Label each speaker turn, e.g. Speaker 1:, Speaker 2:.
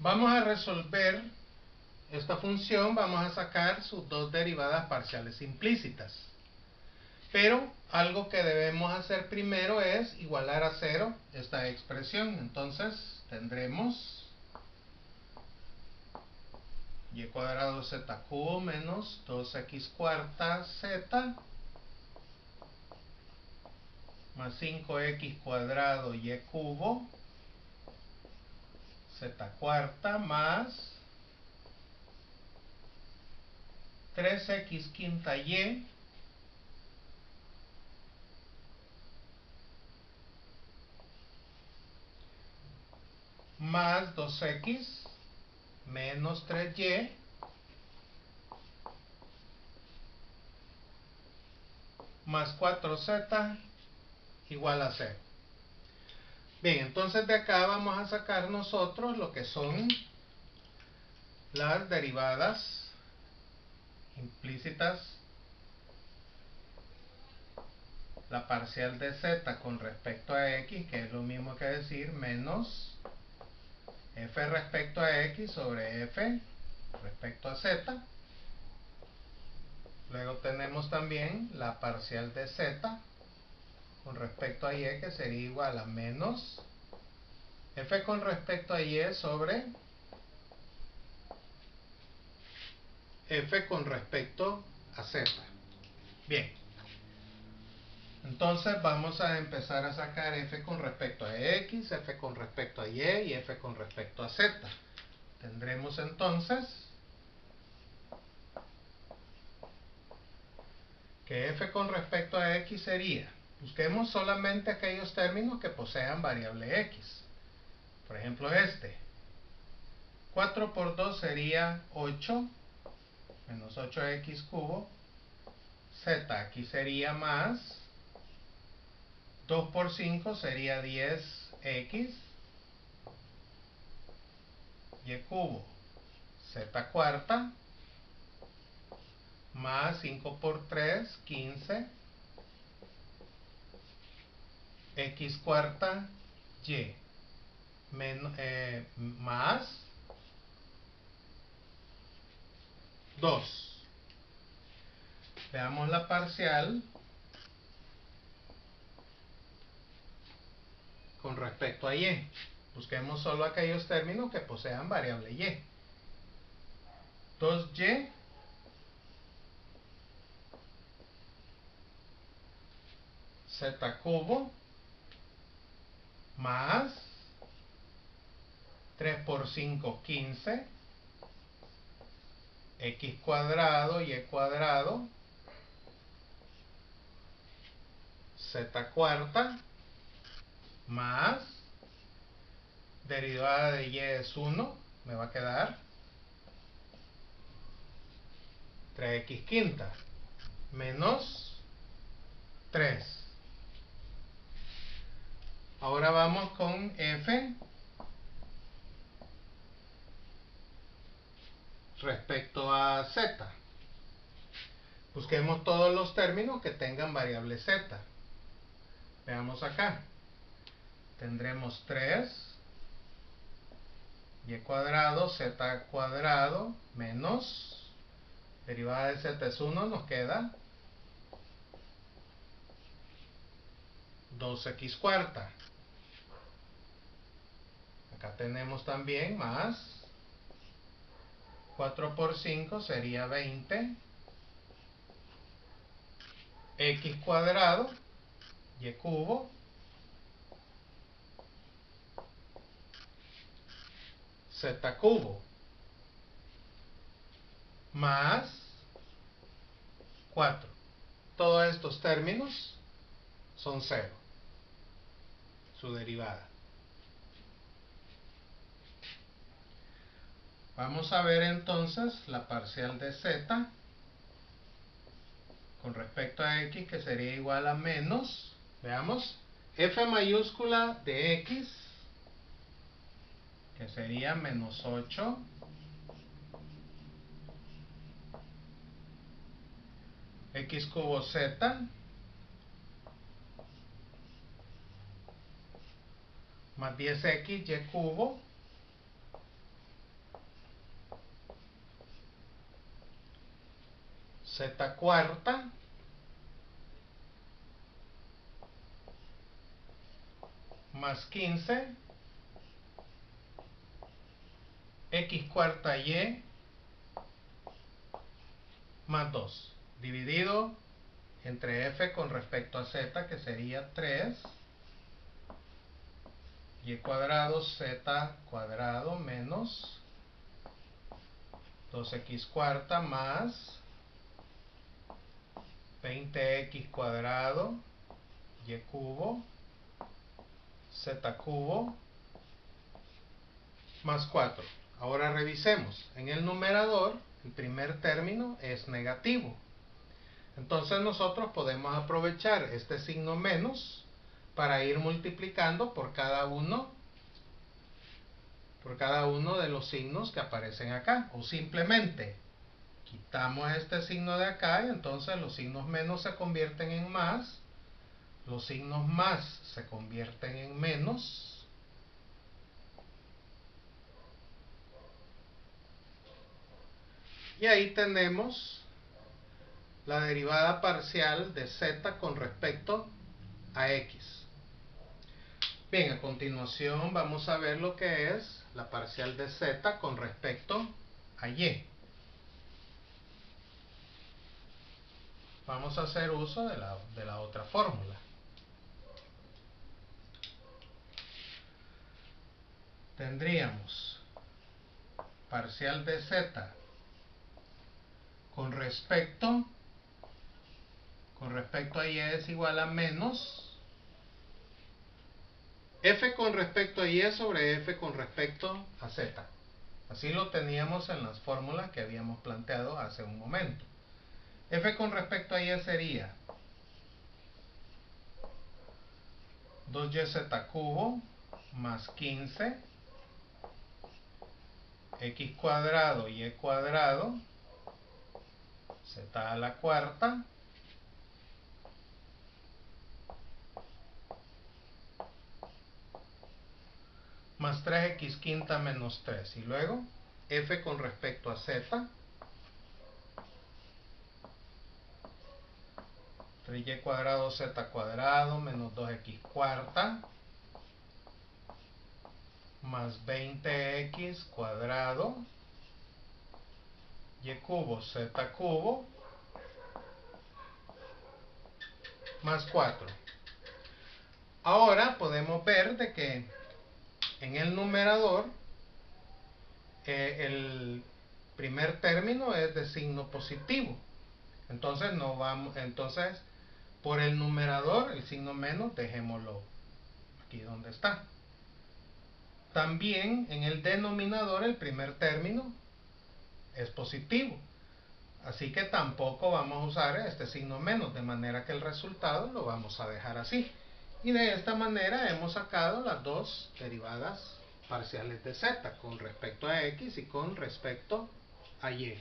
Speaker 1: Vamos a resolver esta función, vamos a sacar sus dos derivadas parciales implícitas. Pero algo que debemos hacer primero es igualar a 0 esta expresión. Entonces tendremos y cuadrado z cubo menos 2x cuarta z más 5x cuadrado y cubo z cuarta más 3x quinta y más 2x menos 3y más 4z igual a 0. Bien, entonces de acá vamos a sacar nosotros lo que son las derivadas implícitas. La parcial de z con respecto a x, que es lo mismo que decir menos f respecto a x sobre f respecto a z. Luego tenemos también la parcial de z con respecto a y, que sería igual a menos f con respecto a y sobre f con respecto a z. Bien, entonces vamos a empezar a sacar f con respecto a x, f con respecto a y f con respecto a z. Tendremos entonces que f con respecto a x sería, busquemos solamente aquellos términos que posean variable x. Por ejemplo este, 4 por 2 sería 8, menos 8x cubo, z aquí sería más, 2 por 5 sería 10x, y cubo, z cuarta, más 5 por 3, 15, x cuarta, y, más 2. Veamos la parcial con respecto a y. Busquemos solo aquellos términos que posean variable y. 2y z cubo más 3 por 5, 15, x cuadrado y cuadrado, z cuarta, más, derivada de y es 1, me va a quedar 3x quinta, menos 3. Ahora vamos con f respecto a z. Busquemos todos los términos que tengan variable z. Veamos acá. Tendremos 3 y cuadrado, z cuadrado, menos, derivada de z es 1, nos queda 2x cuarta. Acá tenemos también más 4 por 5 sería 20, x cuadrado y cubo, z cubo, más 4. Todos estos términos son 0, su derivada. Vamos a ver entonces la parcial de z con respecto a x, que sería igual a menos, veamos, f mayúscula de x, que sería menos 8, x cubo z, más 10x y cubo, z cuarta más 15 x cuarta y más 2 dividido entre f con respecto a z, que sería 3 y cuadrado z cuadrado menos 2x cuarta más 20x cuadrado y cubo z cubo más 4. Ahora revisemos. En el numerador, el primer término es negativo. Entonces nosotros podemos aprovechar este signo menos para ir multiplicando por cada uno de los signos que aparecen acá. O simplemente quitamos este signo de acá y entonces los signos menos se convierten en más, los signos más se convierten en menos, y ahí tenemos la derivada parcial de z con respecto a x. Bien, a continuación vamos a ver lo que es la parcial de z con respecto a y. Vamos a hacer uso de la otra fórmula. Tendríamos parcial de z con respecto a y es igual a menos f con respecto a y sobre f con respecto a z. Así lo teníamos en las fórmulas que habíamos planteado hace un momento. F con respecto a y sería 2yz cubo más 15 x cuadrado y cuadrado z a la cuarta más 3x quinta menos 3. Y luego f con respecto a z, 3y cuadrado z cuadrado menos 2x cuarta más 20x cuadrado y cubo z cubo más 4. Ahora podemos ver de que en el numerador el primer término es de signo positivo. Entonces por el numerador el signo menos dejémoslo aquí donde está. También en el denominador el primer término es positivo. Así que tampoco vamos a usar este signo menos, de manera que el resultado lo vamos a dejar así. Y de esta manera hemos sacado las dos derivadas parciales de z con respecto a x y con respecto a y.